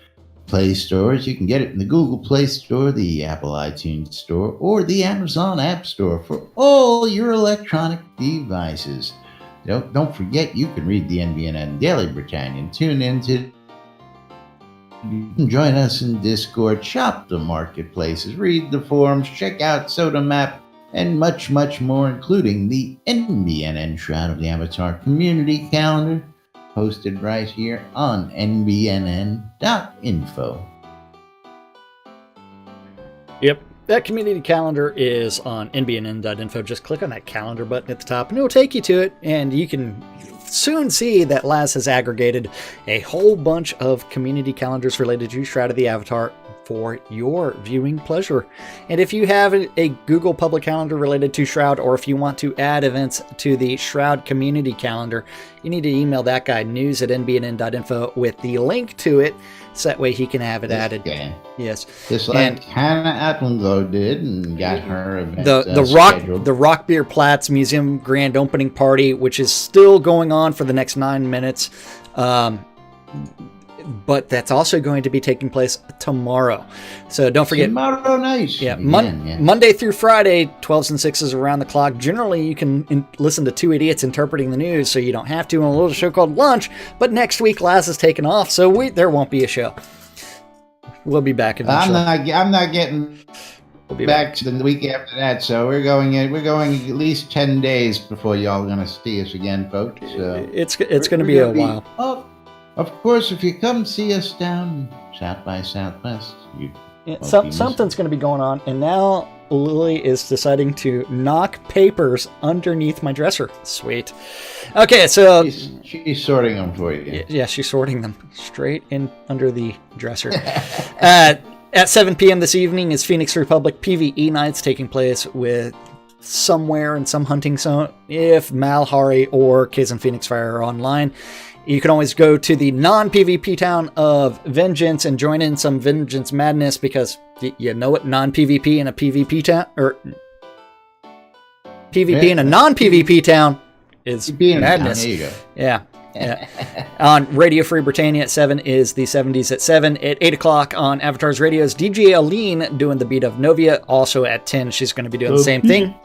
Play stores. You can get it in the Google Play Store, the Apple iTunes Store, or the Amazon App Store for all your electronic devices. Don't forget, you can read the NBN Daily Britannian. Tune into. You can join us in Discord, shop the marketplaces, read the forums, check out Soda Map, and much, much more, including the NBN Shroud of the Avatar community calendar, posted right here on nbnn.info. Yep. That community calendar is on nbnn.info. Just click on that calendar button at the top and it'll take you to it. And you can soon see that Laz has aggregated a whole bunch of community calendars related to Shroud of the Avatar for your viewing pleasure. And if you have a Google public calendar related to Shroud, or if you want to add events to the Shroud community calendar, you need to email that guy, news@nbnn.info, with the link to it, so that way he can have it added. Yes. Just like Hannah Appenglow did and got her event the Rock Beer Platts Museum grand opening party, which is still going on for the next 9 minutes. But that's also going to be taking place tomorrow. So don't forget. Tomorrow night. Yeah, Monday through Friday, 12s and 6s around the clock. Generally, you can listen to two idiots interpreting the news, so you don't have to on a little show called Lunch. But next week, Laz is taking off, so there won't be a show. We'll be back eventually. I'm not getting back to the week after that, so we're going at least 10 days before y'all are going to see us again, folks. So it's going to be a while. Of course, if you come see us down South by Southwest, something's going to be going on. And now Lily is deciding to knock papers underneath my dresser. Sweet. Okay, so she's sorting them for you. Yeah, she's sorting them straight in under the dresser. At 7 p.m. this evening is Phoenix Republic PvE nights taking place with somewhere in some hunting zone. If Malhari or Kazan Phoenix Fire are online, you can always go to the non-PvP town of Vengeance and join in some Vengeance madness, because you know what non-PvP in a PvP town, or PvP in a non-PvP town is madness. There you go. Yeah. On Radio Free Britannia at 7 is the 70s at 7. At 8 o'clock on Avatar's Radio's DJ Aline doing the beat of Novia. Also at 10, she's going to be doing the same thing.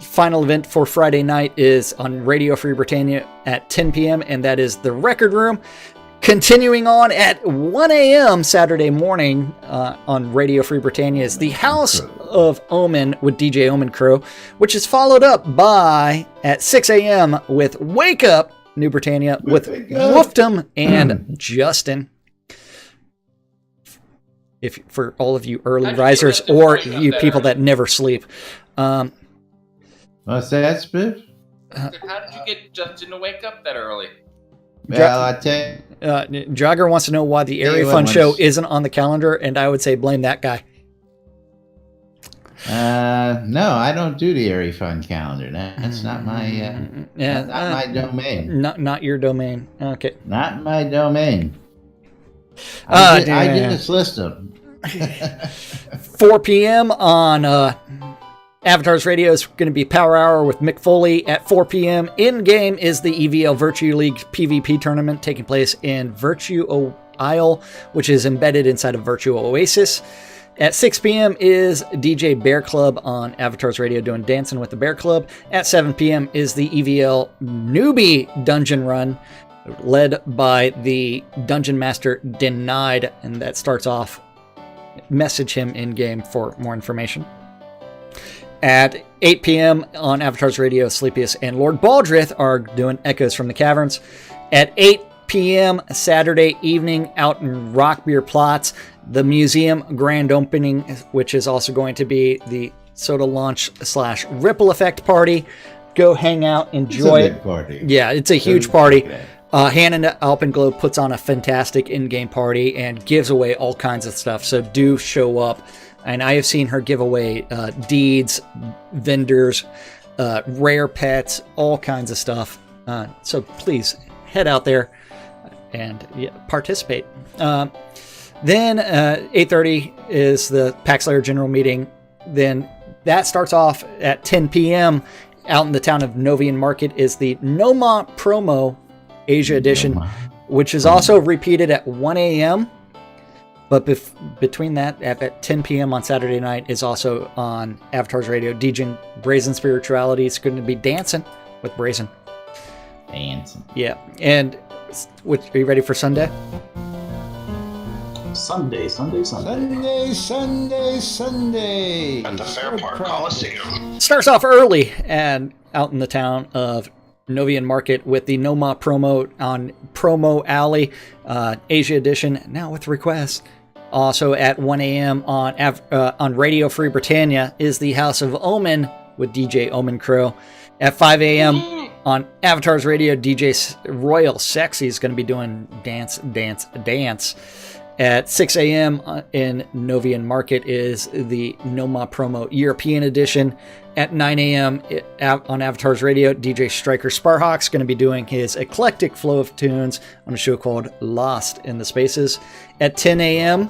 Final event for Friday night is on Radio Free Britannia at 10 p.m. and that is the Record Room. Continuing on at 1 a.m. Saturday morning on Radio Free Britannia is the House of Omen with DJ Omen Crow, which is followed up by at 6 a.m. with Wake Up New Britannia with Woofdom and Justin. If for all of you early risers or you people that never sleep. What's that, Spiff? How did you get Justin to wake up that early? Well, I tell you, Jogger wants to know why the Area Fun show isn't on the calendar, and I would say blame that guy. No, I don't do the Area Fun calendar. That's not my not my domain. Not your domain. Okay. Not my domain. I just list them. 4 p.m. on Avatar's Radio is going to be Power Hour with Mick Foley at 4 p.m. In-game is the EVL Virtue League PvP tournament taking place in Virtue Isle, which is embedded inside of Virtue Oasis. At 6 p.m. is DJ Bear Club on Avatar's Radio doing Dancing with the Bear Club. At 7 p.m. is the EVL Newbie Dungeon Run, led by the Dungeon Master Denied, and that starts off. Message him in-game for more information. At 8 p.m. on Avatar's Radio, Sleepiest and Lord Baldrith are doing Echoes from the Caverns. At 8 p.m. Saturday evening out in Rockbeer Plots, the museum grand opening, which is also going to be the Soda Launch / Ripple Effect party. Go hang out, enjoy it. Party. Yeah, it's a huge party. Hannah Alpenglow puts on a fantastic in-game party and gives away all kinds of stuff, so do show up. And I have seen her give away deeds, vendors, rare pets, all kinds of stuff. So please head out there and participate. Then 8:30 is the Pack Slayer General Meeting. Then that starts off at 10 p.m. Out in the town of Novian Market is the Noma Promo Asia Edition, which is also repeated at 1 a.m. But between that, at 10 p.m. on Saturday night, is also on Avatar's Radio. DJ Brazen Spirituality is going to be dancing with Brazen. Dancing. Yeah. And are you ready for Sunday? Sunday. Sunday. At the Fair Park Coliseum. Starts off early and out in the town of Novian Market with the Noma promo on Promo Alley, Asia Edition, now with requests. Also at 1 a.m. on Radio Free Britannia is the House of Omen with DJ Omen Crow. At 5 a.m. on Avatar's Radio, DJ Royal Sexy is going to be doing Dance. At 6 a.m. in Novian Market is the Noma Promo European Edition. At 9 a.m. on Avatar's Radio, DJ Striker Sparhawk's going to be doing his eclectic flow of tunes on a show called Lost in the Spaces. At 10 a.m.,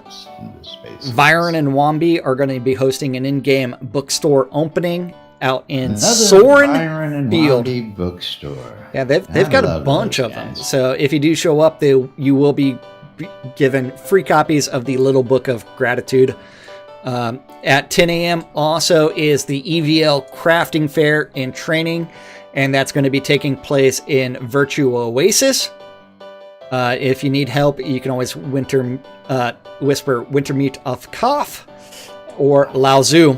Viren and Wambi are going to be hosting an in-game bookstore opening out in Soren Field bookstore. Yeah, they've got a bunch of them. So if you do show up, you will be given free copies of the Little Book of Gratitude. At 10 a.m. also is the EVL Crafting Fair in Training, and that's going to be taking place in Virtue Oasis. If you need help, you can always whisper Wintermute of Koth or Lao Tzu.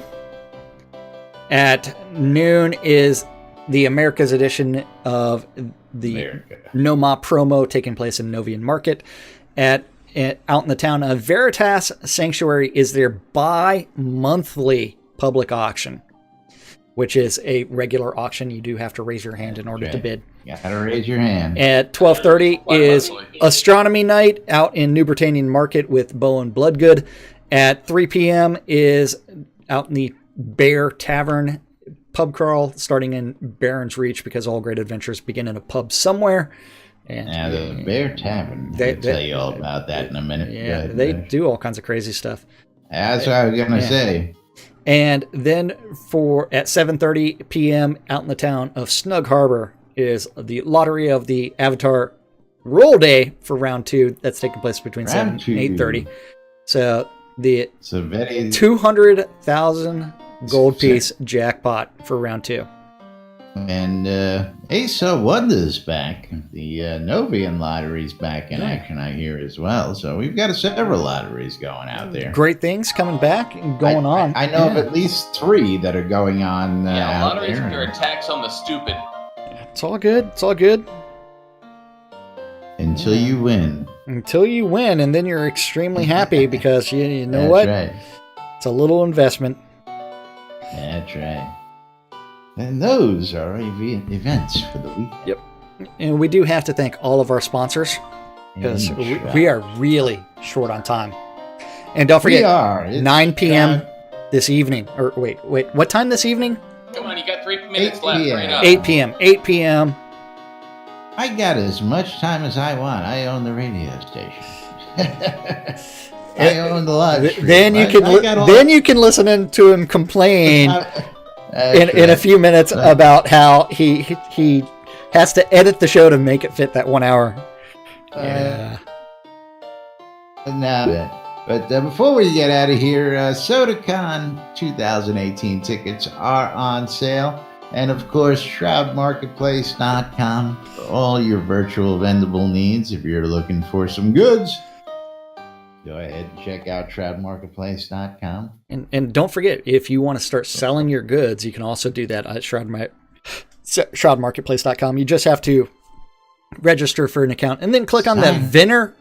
At noon is the Americas edition of the Noma promo taking place in Novian Market. Out in the town of Veritas Sanctuary is their bi-monthly public auction, which is a regular auction. You do have to raise your hand in order to bid. You gotta raise your hand. At 12:30 is Astronomy Night out in New Britannian Market with Bo and Bloodgood. At 3 p.m. is out in the Bear Tavern pub crawl, starting in Baron's Reach, because all great adventures begin in a pub somewhere. And now the Bear Tavern, I'll tell you all about that in a minute. Yeah, they do all kinds of crazy stuff. That's what I was going to say. And then at 7:30 p.m. out in the town of Snug Harbor is the Lottery of the Avatar Roll Day for round 2. That's taking place between 7 and 8:30. So the 200,000 gold piece jackpot for round 2. And Ace of Wonders back. The Novian lottery's back in action, I hear, as well. So we've got several lotteries going out there. Great things coming back and going on. I know of at least 3 that are going on out lotteries there. are attacks on the stupid. It's all good. It's all good. Until you win. Until you win, and then you're extremely happy because you know what? That's right. It's a little investment. That's right. And those are events for the week. Yep. And we do have to thank all of our sponsors because we are really short on time. And don't forget, 9 p.m. this evening. Or wait, what time this evening? Come on, you got 3 minutes left. Bring it up. 8 p.m. 8 p.m. I got as much time as I want. I own the radio station. I own the live stream. Then you can listen to him complain in a few minutes about how he has to edit the show to make it fit that 1 hour. Yeah. But before we get out of here, SodaCon 2018 tickets are on sale. And of course, ShroudMarketplace.com for all your virtual vendable needs. If you're looking for some goods, go ahead and check out ShroudMarketplace.com. And don't forget, if you want to start selling your goods, you can also do that at ShroudMarketplace.com. You just have to register for an account and then click on that vendor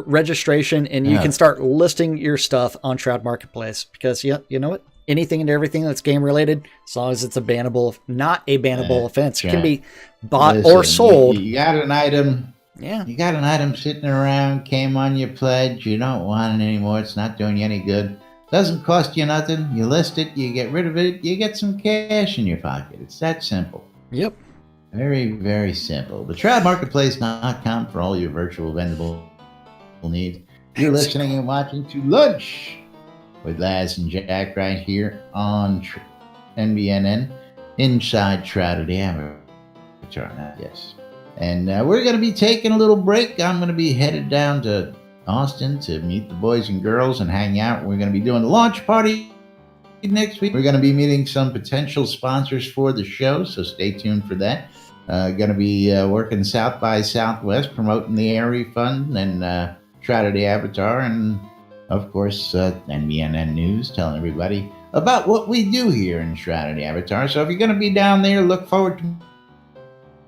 registration, and you can start listing your stuff on Shroud Marketplace. Because you know what? Anything and everything that's game related, as long as it's not a bannable offense, it can be bought or sold. You got an item. Yeah. You got an item sitting around, came on your pledge, you don't want it anymore, it's not doing you any good. Doesn't cost you nothing. You list it, you get rid of it, you get some cash in your pocket. It's that simple. Yep. Very, very simple. The ShroudMarketplace.com for all your virtual vendable needs. You're listening and watching to Lunch with Laz and Jack right here on NBNN inside Shrouded Avatar. Yes. And we're going to be taking a little break. I'm going to be headed down to Austin to meet the boys and girls and hang out. We're going to be doing the launch party next week. We're going to be meeting some potential sponsors for the show, so stay tuned for that. Going to be working South by Southwest, promoting the Airy Fund and Shrouded Avatar, and of course NBNN News, telling everybody about what we do here in Shrouded Avatar. So if you're going to be down there, look forward to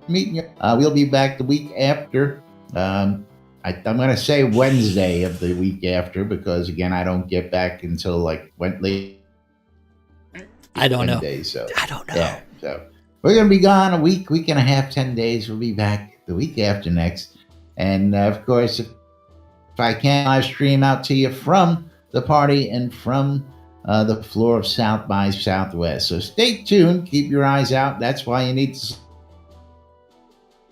meeting you. We'll be back the week after. I'm going to say Wednesday of the week after, because again, I don't get back until like late. I don't Wednesday, know. So I don't know. yeah, so we're going to be gone a week and a half, 10 days. We'll be back the week after next. And of course, if I can live stream out to you from the party and from the floor of South by Southwest. So stay tuned. Keep your eyes out. That's why you need to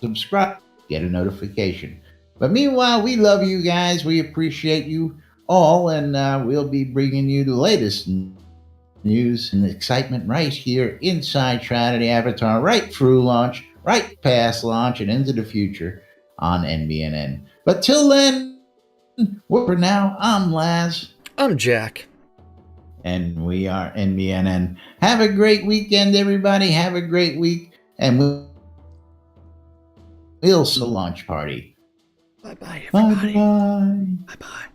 subscribe, get a notification. But meanwhile, we love you guys. We appreciate you all. And we'll be bringing you the latest news and excitement right here inside Shrouded Avatar, right through launch, right past launch, and into the future on NBNN. But till then, for now, I'm Laz. I'm Jack. And we are NBNN. Have a great weekend, everybody. Have a great week. And we'll see the launch party. Bye-bye, everybody. Bye-bye. Bye-bye.